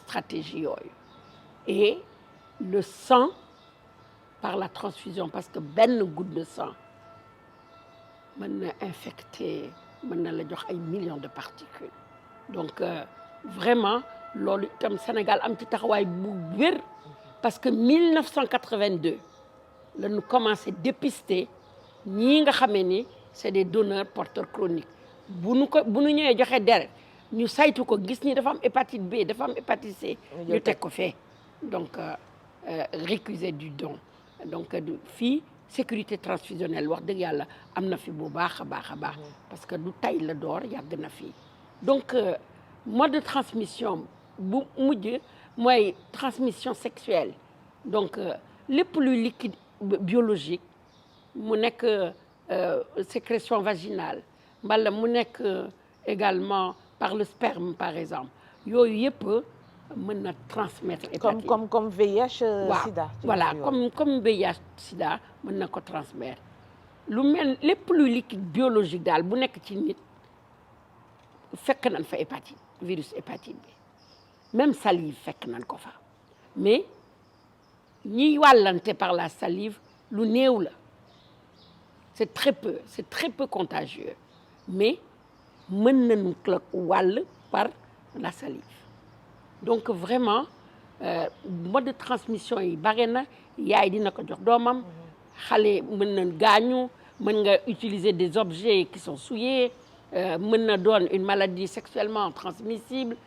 [SPEAKER 2] stratégie yooyu et le sang par la transfusion parce que benn goutte de sang mën na infecter mën na la jox ay millions de particules donc vraiment loolu itam Sénégal am ci taxawaay bu wér parce que 1982 la ñu commencé dépister ñii nga xamee ni c'est des donneurs porteurs chroniques bu nu ñëwee joxe deret ñu saytu ko gis ni dafa am hépatite B dafa am hépatite C ñu teg ko fee donc récuser du don donc fii sécurité transfusionnelle wax dëgg yàlla am na fi bu baax a baax parce que du tay la door yàgg na fii donc mode de transmission bu mujj mooy transmission sexuelle donc lépp luy liquide biologique mu nekk sécrétion vaginale mbala mu nekk également par le sperme par exemple yooyu yëpp mën na transmettre hépatite
[SPEAKER 1] comme VIH sida
[SPEAKER 2] voilà comme VIH sida mën na ko transmettre lu mel lépp luy liquide biologique daal bu nekk ci nit fekk nañ fa hépatite virus hépatite bi même salive fekk nañ ko fa mais ñiy wàllante par la salive lu néew la c'est très peu contagieux mais mën nañu la wàll par la salive donc vraiment mode de transmission yi bare na yaay dina ko jox doomam xale mën na gaañu mën nga utiliser des objets qui sont souillés mën na doon une maladie sexuellement transmissible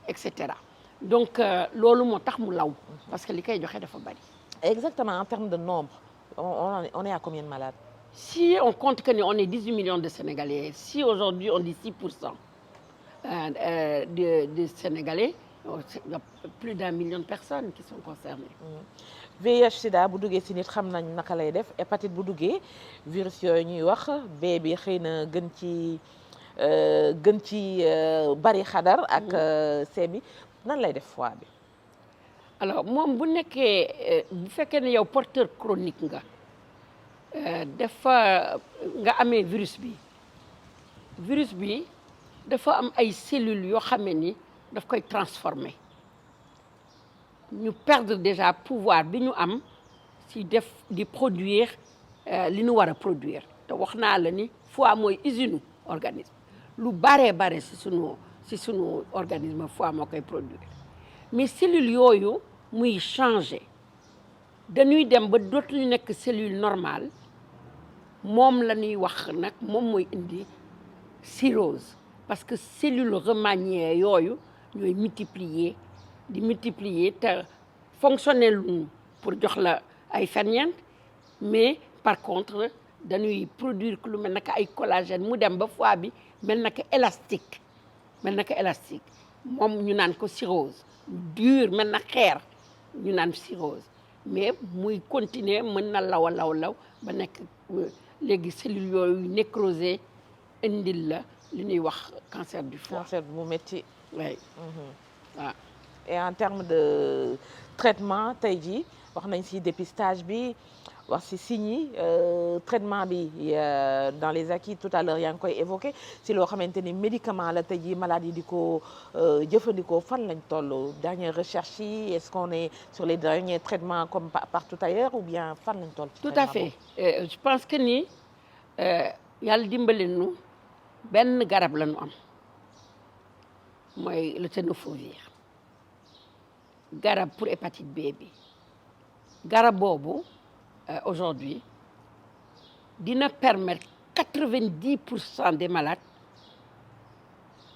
[SPEAKER 2] et cetera donc loolu moo tax mu law parce que li koy joxe dafa bari.
[SPEAKER 1] Exactement en termes de nombre on est à combien de malades? Si
[SPEAKER 2] on compte que on est 18 millions de Sénégalais si aujourd'hui on dit 6% de Sénégalais. Il y a plus d'1 million de personnes qui sont concernées.
[SPEAKER 1] VIH sida bu duggee ci nit xam nañ naka lay def hépatite bu duggee virus yooyu ñuy wax B bi xëy na gën ci bari xadar ak C bi nan lay def foie bi.
[SPEAKER 2] alors moom bu nekkee bu fekkee ne yow porteur chronique nga dafa nga amee virus bi dafa am ay cellules yoo xam ne ni daf koy transformer ñu perdre déjà pouvoir bi ñu am si di produire li ñu war a produire te wax naa la ni foie mooy usine organisme lu bare si sunu organisme foie moo koy produire mais cellules yooyu muy changer dañuy dem ba dootuñu nekk cellule normale moom la ñuy wax nag moom mooy indi cirrhose parce que cellules remaniées yooyu ñooy multiplier te fonctionner luñu pour jox la ay ferñeent mais par contre dañuy produire lu mel naka ay collagène mu dem ba foie bi mel naka élastique moom ñu naan ko cirrhose dur mel na xeer ñu naan cirrhose mais muy continuer mën na law ba nekk léegi cellules yooyu nécrosé indil la li ñuy wax cancer du foie.
[SPEAKER 1] cancer bu métti.
[SPEAKER 2] oui waaw.
[SPEAKER 1] et en termes de traitement tey jii wax nañ ci dépistage bi wax ci signes yi traitement bi dans les acquis tout à l'heure yaa ngi koy évoqué ci loo xamante ni médicament la tey jii malade yi di ko jëfandikoo fan lañ toll dernière recherche yi est-ce qu'on est sur les derniers traitements comme partout ailleurs ou bien fan lañ toll.
[SPEAKER 2] tout à fait je pense que ni yàlla dimbali nu benn garab la ñu am mooy le tenofovir garab pour hépatite B bi garab boobu aujourd'hui dina permettre 90% des malades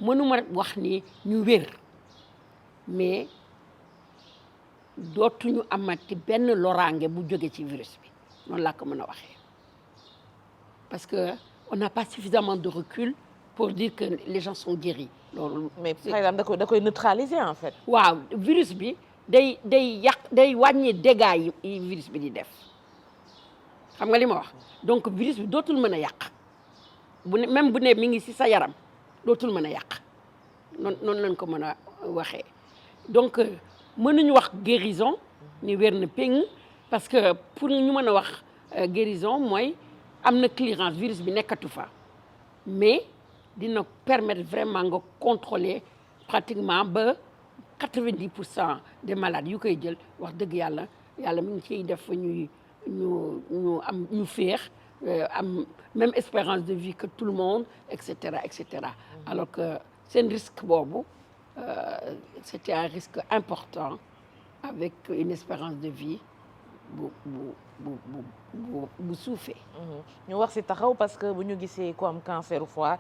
[SPEAKER 2] mënuma wax ni ñu wér mais dootuñu amati benn loraange bu jóge ci virus bi noonu laa ko mën a waxee parce que on n'a pas suffisamment de recul pour dire que les gens sont guéris loolu.
[SPEAKER 1] mais par exemple da koy neutraliser en fait.
[SPEAKER 2] waaw virus bi day wàññi dégâts yi virus bi di def xam nga li ma wax donc virus bi dootul mën a yàq même bu ne mi ngi ci sa yaram dootul mën a yàq noonu lañ ko mën a waxee donc mënuñu wax guérison ni wér na péng parce que pour ñu mën a wax guérison mooy am na clearance virus bi nekkatu fa mais dina permettre vraiment nga contrôler pratiquement ba 90% des malades yu koy jël wax dëgg yàlla mi ngi ciy def ñu féex am même espérance de vie que tout le monde et cetera alors que seen risque boobu c'était un risque important avec une espérance de vie bu suufee.
[SPEAKER 1] ñu wax ci taxaw parce que bu ñu gisee ko am cancer foie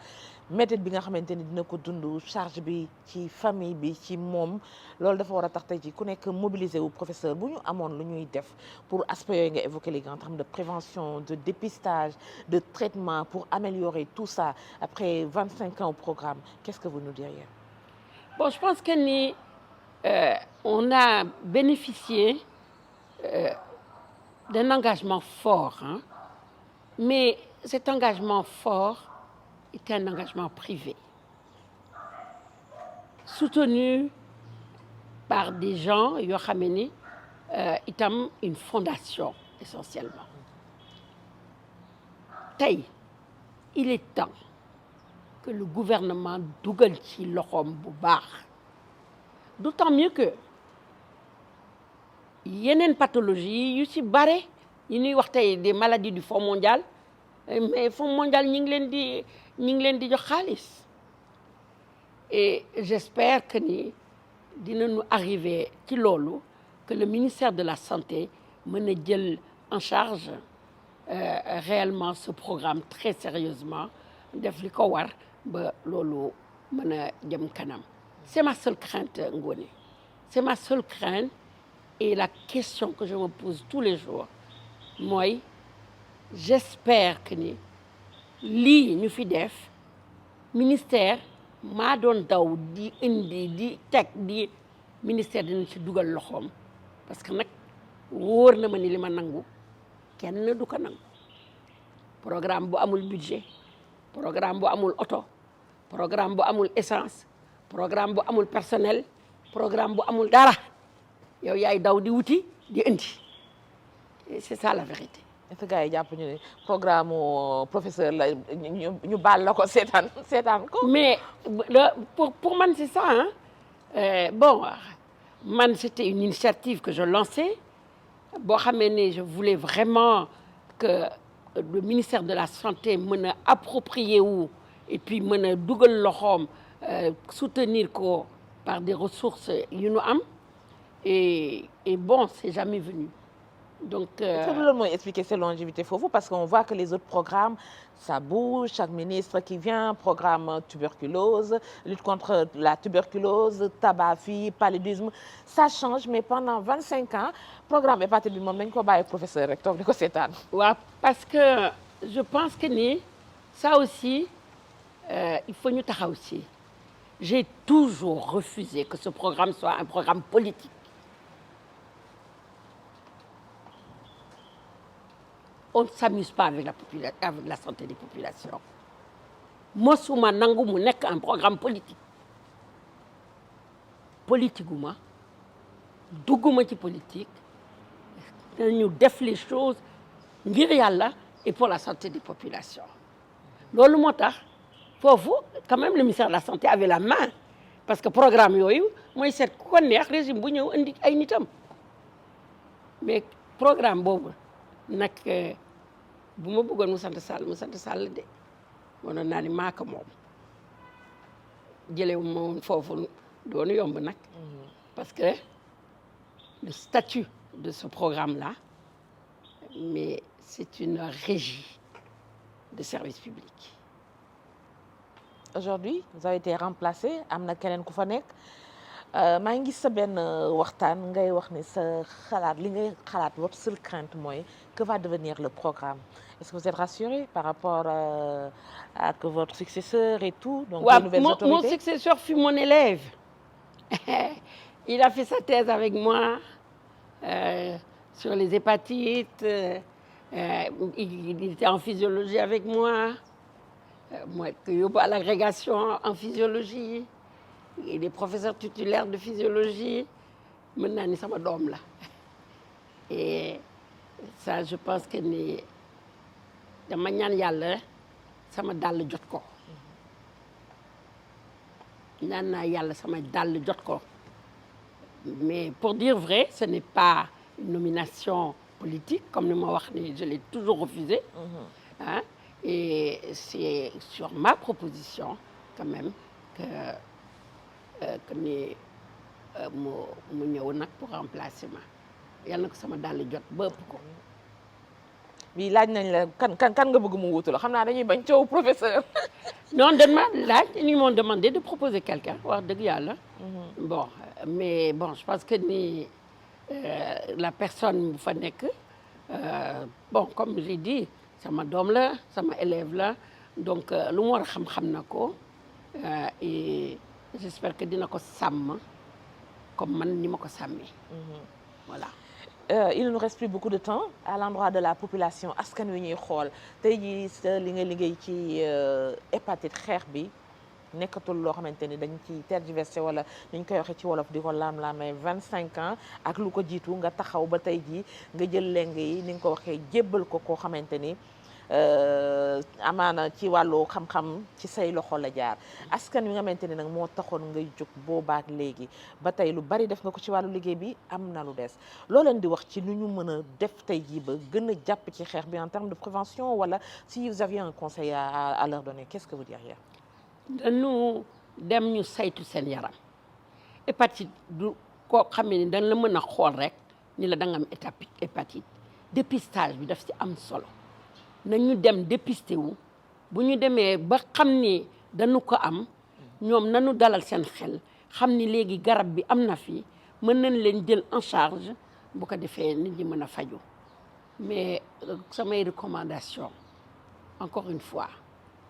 [SPEAKER 1] méthode bi nga xamante ni dina ko dund charge bi ci famille bi ci moom loolu dafa war a tax tey ci ku nekk mobiliser wu professeur bu ñu amoon lu ñuy def pour aspect yooyu nga évoqué léegi en termes de prévention de dépistage de traitement pour améliorer tout ça après 25 ans au programme qu'est-ce que vous nous diriez?
[SPEAKER 2] Bon, je pense que ni on a bénéficié d'un engagement fort, hein? Mais cet engagement fort est un engagement privé, soutenu par des gens yoo xam ni itam une fondation essentiellement. Tey il est temps que le gouvernement dugal ci loxoom bu baax d'autant mieux que yeneen pathologie yu ci bare yi ñuy wax tey des maladies du Fonds mondial mais Fonds mondial ñi ngi leen di jox xaalis et j'espère que ni dinañu arriver ci loolu que le ministère de la santé mën a jël en charge réellement ce programme très sérieusement def li ko war ba loolu mën a jëm kanam. C'est ma seule crainte, Ngoné. C'est ma seule crainte. Et la question que je me pose tous les jours, moi, j'espère que ni lii ñu fi def ministère maa doon daw di indi di teg di ministère dina ci dugal loxoom parce que nag wóor na ma ni li ma nangu kenn du ko nangu programme bu amul budget programme bu amul oto programme bu amul essence programme bu amul personnel programme bu amul dara yow yaay daw di wuti di indi c'est ça la vérité.
[SPEAKER 1] est-ce que gars yi jàpp ñu ne programme professeur la ñu baal la ko seetaan ko.
[SPEAKER 2] mais pour man c'est ça hein. Bon man c'était une initiative que je lançais boo xamee ne je voulais vraiment que le ministère de la santé mën a approprier wu et puis mën a dugal loxoom soutenir ko par des ressources yu nu am et bon c'est jamais venu. Donc
[SPEAKER 1] est-ce que loolu mooy expliquer cette longévité foofu parce qu'on voit que les autres programmes ça bouge chaque ministre qui vient programme tuberculose lutte contre la tuberculose tabac fii paludisme ça change mais pendant 25 ans programme hépatite bi moom dañ ko bàyyi professeur rek toog di ko seetaan.
[SPEAKER 2] waaw parce que je pense que ni ça aussi il faut ñu taxaw ci j'ai toujours refusé que ce programme soit un programme politique. On ne s'amuse pas avec la santé des populations mosuma nangu mu nekk un programme politique gu ma dugguma ci politique dañu def les choses ngir yàlla et pour la santé des populations loolu moo tax foofu quand même le ministère de la santé avait la main parce que programme yooyu mooy seet ku ko neex régime bu ñëw indi ay nitam mais programme boobu nag bu ma bëggoon mu sant Sall de mënoon naa ni maa ko moom jëlee wu ma woon foofu doonu yomb nag parce que le statut de ce programme-là mais c'est une régie de service public.
[SPEAKER 1] Aujourd'hui vous avez été remplacé am na keneen ku fa nekk maa ngi gis sa benn waxtaan ngay wax ni sa xalaat li ngay xalaat votre seule crainte mooy que va devenir le programme est-ce que vous êtes rassuré par rapport à que votre successeur et tout donc les nouvelles autorités?
[SPEAKER 2] Mon successeur fut mon élève il a fait sa thèse avec moi sur les hépatites il était en physiologie avec moi moi que yóbbu à l'agrégation en physiologie il est professeur titulaire de physiologie mën naa ni sama doom la et ça je pense que ni dama ñaan yàlla sama dàll jot ko ñaan naa yàlla sama dàll jot ko mais pour dire vrai ce n'est pas une nomination politique comme ni ma wax ni je l'ai toujours refusé hein et c'est sur ma proposition quand même que ni mu ñëw nag pour remplacer ma yal na ko sama dàll jot ba ëpp ko.
[SPEAKER 1] bi laaj nañ la kan nga bëgg mu wutu la xam naa dañuy bañ coow professeur.
[SPEAKER 2] non dañ ma laaj ils m'ont demandé de proposer quelqu'un wax dëgg yàlla. Bon mais bon je pense que ni la personne bu fa nekk bon comme j'ai dit sama doom la sama élève la donc lu mu war a xam na ko et j'espère que dina ko sàmm comme man ni ma ko sàmmee. Voilà.
[SPEAKER 1] Il ne nous reste plus beaucoup de temps à l'endroit de la population askan wi ñuy xool tey jii li nga liggéey ci hépatite xeex bi nekkatul loo xamante ni dañ ci tergiversé wala ni ñu koy waxee ci wolof di ko laam-laamee 25 ans ak lu ko jiitu nga taxaw ba tey jii nga jël leng yi ni nga ko waxee jébbal ko koo xamante ni amaana ci wàllu xam-xam ci say loxo la jaar askan wi nga xamante ni nag moo taxoon ngay jóg boobaak léegi ba tey lu bari def nga ko ci wàllu liggéey bi am na lu des loo leen di wax ci nu ñu mën a def tey jii ba gën a jàpp ci xeex bi en termes de prévention wala si vous aviez un conseil à leur donner qu'est-ce que vous diriez?
[SPEAKER 2] dañu dem ñu saytu seen yaram hépatite du koo xam ne dañ la mën a xool rek ni la da nga am hépatite dépistage bi daf ci am solo nañu dem dépister wu bu ñu demee ba xam ni dañu ko am ñoom nañu dalal seen xel xam ni léegi garab bi am na fi mën nañ leen jël en charge bu ko defee nit ñi mën a faju mais samay recommandation encore une fois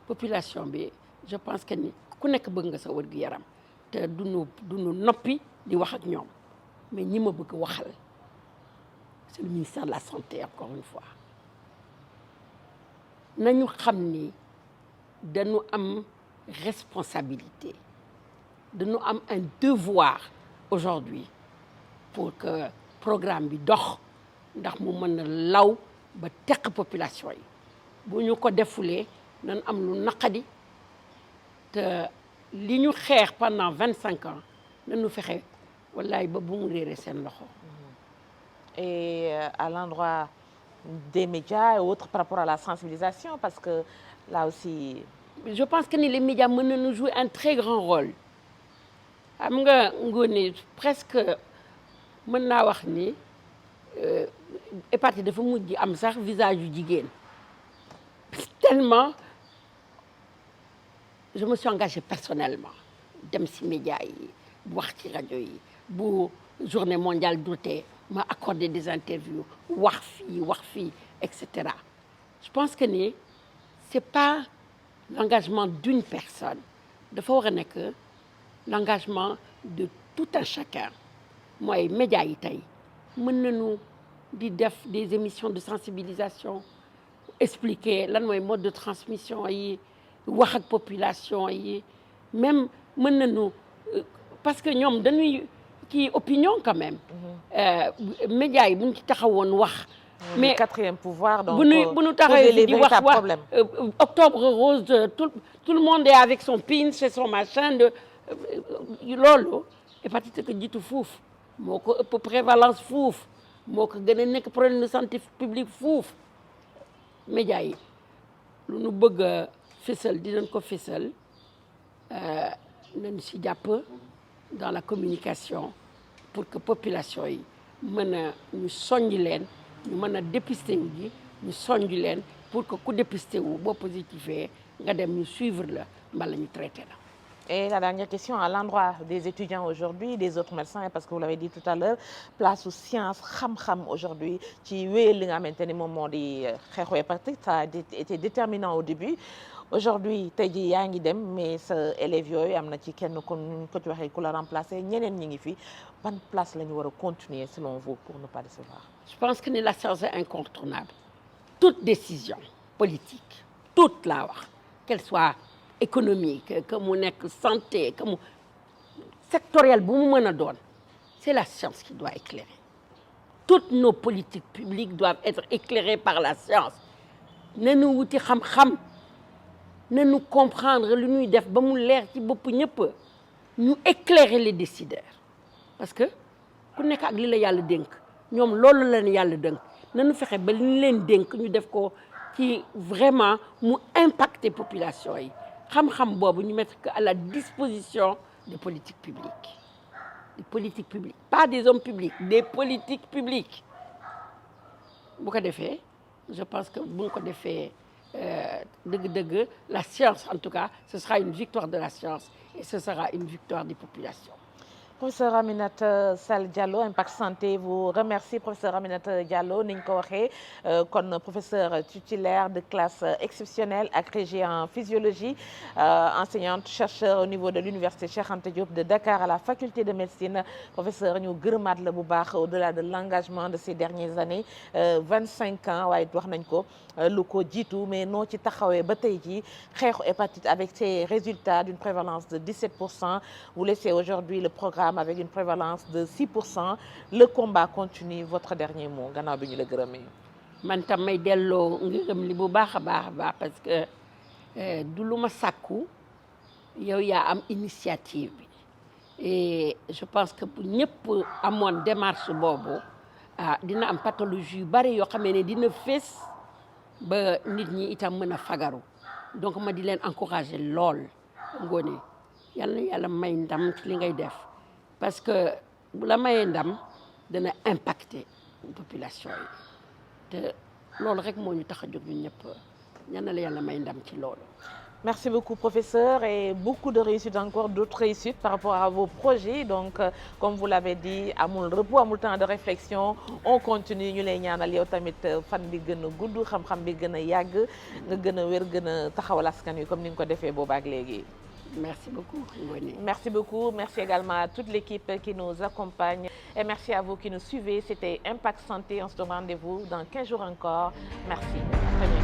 [SPEAKER 2] population bi je pense que ni ku nekk bëgg nga sa wér-gu-yaram te duñu noppi di wax ak ñoom mais ñi ma bëgg waxal c'est le ministère de la santé encore une fois nañu xam ni dañu am responsabilité dañu am un devoir aujourd'hui pour que programme bi dox ndax mu mën a law ba teq population yi bu ñu ko defulee nañ am lu naqadi te li ñu xeex pendant 25 ans nañu fexe wallaay ba bu mu réeree seen loxo.
[SPEAKER 1] Et à l'endroit des médias et autres par rapport à la sensibilisation parce que là aussi.
[SPEAKER 2] Je pense que ni les médias mën nañu jouer un très grand rôle xam nga Ngoné presque mën naa wax ni hépatite dafa mujj am sax visage yu jigéen tellement je me suis engagée personnellement dem ci médias yi wax ci rajo yi bu journée mondiale d'auté ma accordé des interviews wax fii et cetera je pense que ni c'est pas l'engagement d'une personne dafa war a nekk l'engagement de tout un chacun mooy médias yi tey mën nañu di def des émissions de sensibilisation expliquer lan mooy mode de transmission yi wax ak population yi même mën nañu parce que ñoom dañuy kii opinion quand même médias yi bu ñu ci taxawoon wax mais
[SPEAKER 1] quatrième pouvoir donc
[SPEAKER 2] bu ñu taxawee di wax octobre rose tout le monde est avec son pince c'est son machin de loolu hépatite que jiitu fuuf moo ko ëpp prévalence fuuf moo ko gën a nekk problème de santé publique fuuf médias yi lu nu bëgg a fésal dinañ ko fésal nañ si jàpp dans la communication pour que population yi mën a ñu soññ leen ñu mën a dépister wu ji ñu soññ leen pour que ku dépister wu boo positifee nga dem ñu suivre la mbala ñu traité la.
[SPEAKER 1] Et la dernière question à l'endroit des étudiants aujourd'hui, des autres médecins, parce que vous l'avez dit tout à l'heure, place aux sciences, xam-xam aujourd'hui, ci wéyal li nga xamante ni moom moo di xeexu hépatite, ça a été déterminant au début. Aujourd'hui tey jii yaa ngi dem mais sa élèves yooyu am na ci kenn ko ci waxee ku la remplacer ñeneen ñi ngi fi ban place la ñu war a continuer selon vous pour ne pas décevoir?
[SPEAKER 2] Je pense que ni la science est incontournable. Toute décision politique, toute laa wax, qu'elle soit économique, que mu nekk santé, que mu sectoriel bu mu mën a doon, c'est la science qui doit éclairer. Toutes nos politiques publiques doivent être éclairées par la science. Nañu wuti xam-xam, nañu comprendre lu ñuy def ba mu leer ci bopp ñëpp, ñu éclairer les décideurs. Parce que ku nekk ak li la yàlla dénk, ñoom loolu la leen yàlla dénk, nañu fexe ba li ñu leen dénk ñu def ko ci vraiment mu impacter population yi. Xam-xam boobu ñu mettre que à la disposition des politiques publiques. Des politiques publiques, pas des hommes publics, des politiques publiques. Bu ko defee, je pense que bu ñu ko defee dëgg-dëgg la science en tout cas, ce sera une victoire de la science et ce sera une victoire des populations.
[SPEAKER 1] Professeur Aminata Sall Diallo Impact Santé vous remercie. Professeur Aminata Diallo ni ñu ko waxee kon professeur titulaire de classe exceptionnelle agrégée en physiologie enseignante chercheur au niveau de l'université Cheikh Anta Diop de Dakar à la faculté de médecine. Professeur ñu gërëmaat la bu baax au-delà de l'engagement de ces dernières années 25 ans waaye wax nañ ko lu ko jiitu mais noo ci taxawee ba tey jii xeexu hépatite avec ses résultats d'une prévalence de 17%. Vous laissez aujourd'hui le programme avec une prévalence de 6%. Le combat continue. Votre dernier mot gannaaw bi ñu la gërëmee.
[SPEAKER 2] Man tam may delloo ngërëm li bu baax a baax parce que du lu ma sàkku yow yaa am initiative bi et je pense que bu ñëpp amoon démarche boobu dina am pathologie yu bari yoo xamee ne dina fees ba nit ñi itam mën a fagaru donc ma di leen encourager lool Ngoné yàlla may ndam ci li ngay def. Parce que bu la mayee ndam dana impacter population yi te loolu rek moo ñu tax a jóg ñun ñëpp ñaan na la yàlla may ndam ci loolu.
[SPEAKER 1] Merci beaucoup professeur et beaucoup de réussite encore d'autres réussites par rapport à vos projets donc comme vous l'avez dit amul repos amul temps de réflexion on continue ñu lay ñaanal yow tamit fan bi gën a gudd xam-xam bi gën a yàgg nga gën a wér gën a taxawal askan wi comme ni nga ko defee boobaak léegi.
[SPEAKER 2] Merci beaucoup, Ngoné.
[SPEAKER 1] Merci beaucoup. Merci également à toute l'équipe qui nous accompagne. Et merci à vous qui nous suivez. C'était Impact Santé. On se donne rendez-vous dans 15 jours encore. Merci. À très bientôt.